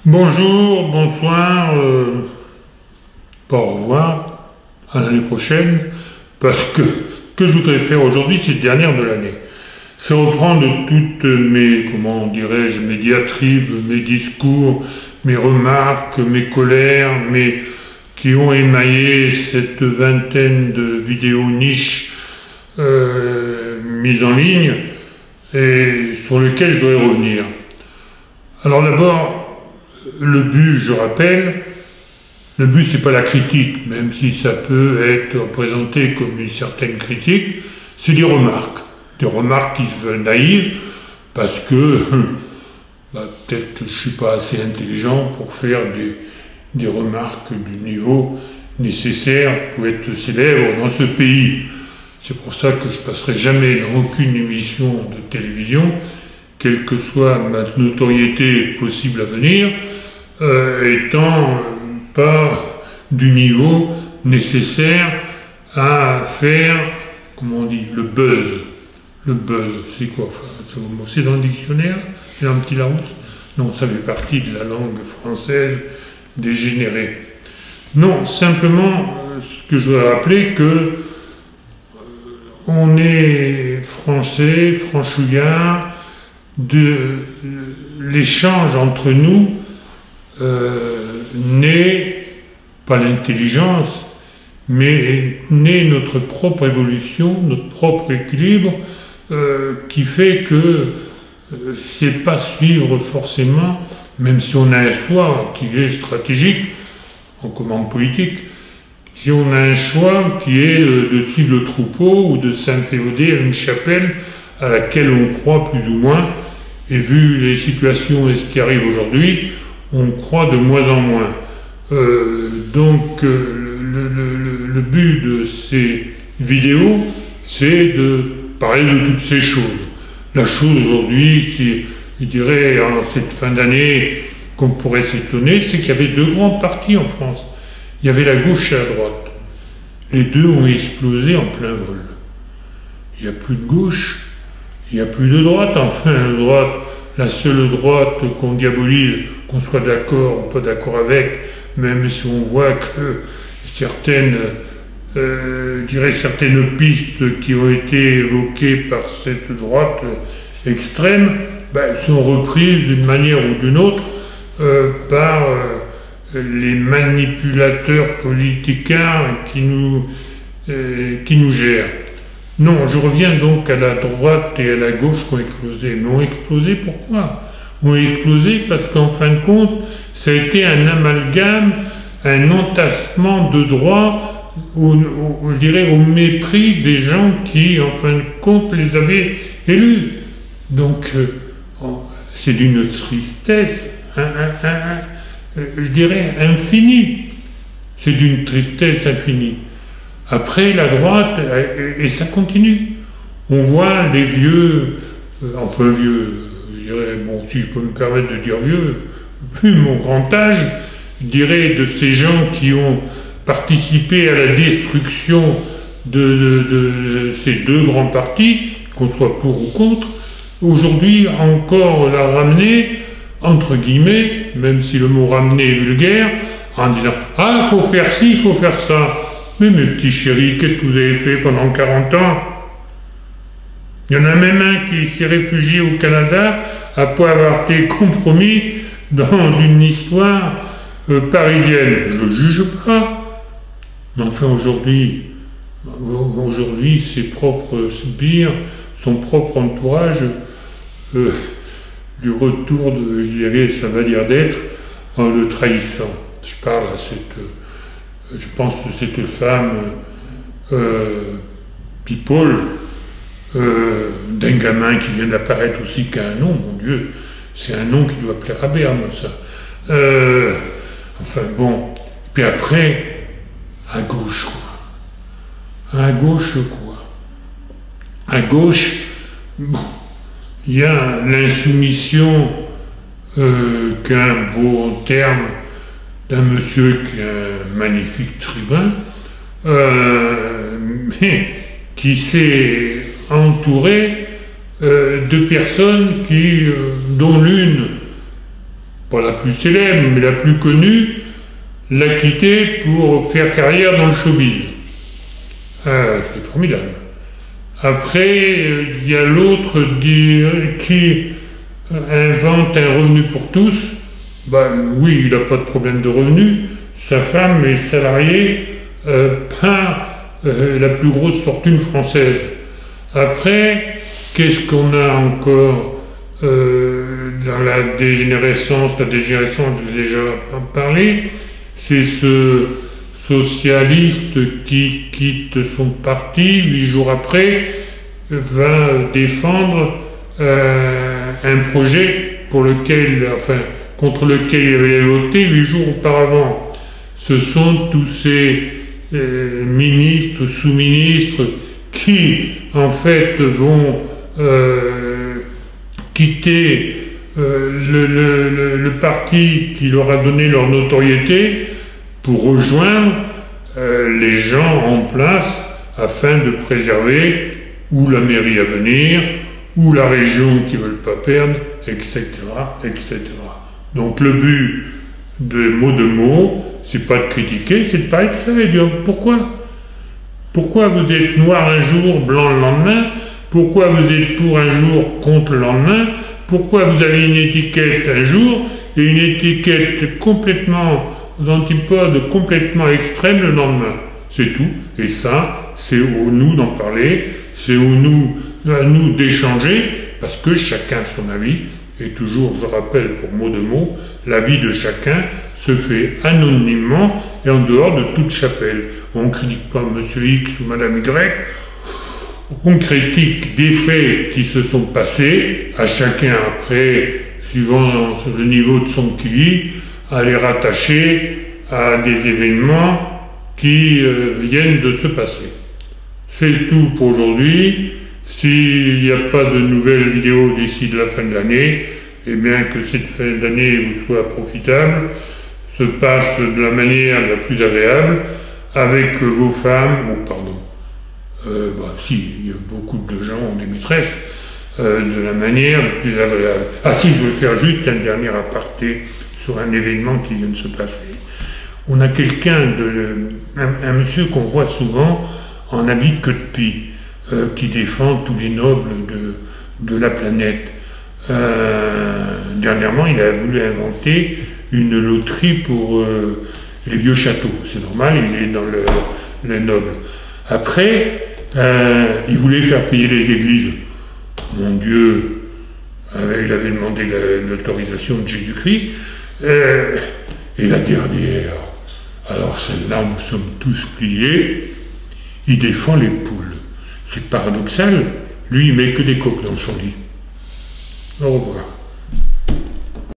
Bonjour, bonsoir, pas au revoir, à l'année prochaine, parce que ce que je voudrais faire aujourd'hui, c'est le dernier de l'année. C'est reprendre toutes mes, comment dirais-je, mes diatribes, mes discours, mes remarques, mes colères, qui ont émaillé cette vingtaine de vidéos niches mises en ligne et sur lesquelles je dois revenir. Alors d'abord, le but, je rappelle, le but c'est pas la critique, même si ça peut être représenté comme une certaine critique, c'est des remarques qui se veulent naïves, parce que peut-être que je suis pas assez intelligent pour faire des remarques du niveau nécessaire pour être célèbre dans ce pays. C'est pour ça que je passerai jamais dans aucune émission de télévision, quelle que soit ma notoriété possible à venir, étant pas du niveau nécessaire à faire, comment on dit, le buzz. Le buzz, c'est quoi? C'est dans le dictionnaire? C'est dans le petit Larousse? Non, ça fait partie de la langue française dégénérée. Non, simplement, ce que je veux rappeler, que on est français, franchouillard, de l'échange entre nous naît, pas l'intelligence, mais naît notre propre évolution, notre propre équilibre, qui fait que c'est pas suivre forcément, même si on a un choix qui est stratégique, en commande politique, si on a un choix qui est de suivre le troupeau ou de s'inféoder à une chapelle à laquelle on croit plus ou moins, et vu les situations et ce qui arrive aujourd'hui, on croit de moins en moins. Donc le but de ces vidéos, c'est de parler de toutes ces choses. La chose aujourd'hui, c'est, je dirais, en cette fin d'année, qu'on pourrait s'étonner, c'est qu'il y avait deux grands partis en France. Il y avait la gauche et la droite. Les deux ont explosé en plein vol. Il n'y a plus de gauche, il n'y a plus de droite. Enfin, la droite, la seule droite qu'on diabolise, qu'on soit d'accord ou pas d'accord avec, même si on voit que certaines, je dirais certaines pistes qui ont été évoquées par cette droite extrême, sont reprises d'une manière ou d'une autre par les manipulateurs politiciens qui nous gèrent. Non, je reviens donc à la droite et à la gauche qui ont explosé. Mais ont explosé pourquoi? Ont explosé parce qu'en fin de compte, ça a été un amalgame, un entassement de droits, je dirais au mépris des gens qui, en fin de compte, les avaient élus. Donc, c'est d'une tristesse, je dirais, infinie. C'est d'une tristesse infinie. Après, la droite, et ça continue. On voit les vieux, enfin vieux, je dirais, bon, si je peux me permettre de dire vieux, vu mon grand âge, je dirais de ces gens qui ont participé à la destruction de ces deux grands partis, qu'on soit pour ou contre, aujourd'hui encore la ramener, entre guillemets, même si le mot ramener est vulgaire, en disant « Ah, il faut faire ci, il faut faire ça ». Mais mes petits chéris, qu'est-ce que vous avez fait pendant 40 ans? Il y en a même un qui s'est réfugié au Canada après avoir été compromis dans une histoire parisienne. Je ne juge pas. Mais enfin aujourd'hui, ses propres sbires, son propre entourage, du retour de, je dirais, ça va dire d'être, en le trahissant. Je parle à je pense que cette femme, People, d'un gamin qui vient d'apparaître aussi qui a un nom, mon Dieu, c'est un nom qui doit plaire à Berne, ça. Enfin bon, puis après, à gauche quoi. À gauche quoi. À gauche, bon, il y a l'insoumission, qu'un beau terme, d'un monsieur qui a un magnifique tribun, mais qui s'est entouré de personnes dont l'une pas la plus célèbre, mais la plus connue, l'a quitté pour faire carrière dans le showbiz. C'est formidable. Après, il y a l'autre qui invente un revenu pour tous. Ben oui, il n'a pas de problème de revenu. Sa femme est salariée par la plus grosse fortune française. Après, qu'est-ce qu'on a encore dans la dégénérescence? La dégénérescence, j'ai déjà parlé. C'est ce socialiste qui quitte son parti, 8 jours après, va défendre un projet contre lequel il avait voté 8 jours auparavant. Ce sont tous ces ministres, sous-ministres qui, en fait, vont quitter le parti qui leur a donné leur notoriété pour rejoindre les gens en place afin de préserver ou la mairie à venir, ou la région qu'ils ne veulent pas perdre, etc., etc. Donc le but de mots, c'est pas de critiquer, c'est de parler de ça et de dire pourquoi vous êtes noir un jour, blanc le lendemain, pourquoi vous êtes pour un jour, contre le lendemain, pourquoi vous avez une étiquette un jour et une étiquette complètement d'antipode, complètement extrême le lendemain. C'est tout. Et ça, c'est au nous d'en parler, c'est à nous d'échanger, parce que chacun a son avis, et toujours, je rappelle pour mot, l'avis de chacun se fait anonymement et en dehors de toute chapelle. On ne critique pas Monsieur X ou Madame Y, on critique des faits qui se sont passés, à chacun après, suivant le niveau de son QI, à les rattacher à des événements qui viennent de se passer. C'est tout pour aujourd'hui. S'il n'y a pas de nouvelles vidéos d'ici de la fin de l'année, eh bien que cette fin d'année vous soit profitable, se passe de la manière la plus agréable avec vos femmes, si, il y a beaucoup de gens ont des maîtresses, de la manière la plus agréable. Ah si, je veux faire juste un dernier aparté sur un événement qui vient de se passer. On a un monsieur qu'on voit souvent en habit queue de pie, qui défend tous les nobles de la planète. Dernièrement, il a voulu inventer une loterie pour les vieux châteaux. C'est normal, il est dans les nobles. Après, il voulait faire payer les églises. Mon Dieu, il avait demandé l'autorisation de Jésus-Christ. Et la dernière, alors celle-là, nous sommes tous pliés, il défend les poules. C'est paradoxal, lui il met que des coques dans son lit. Au revoir.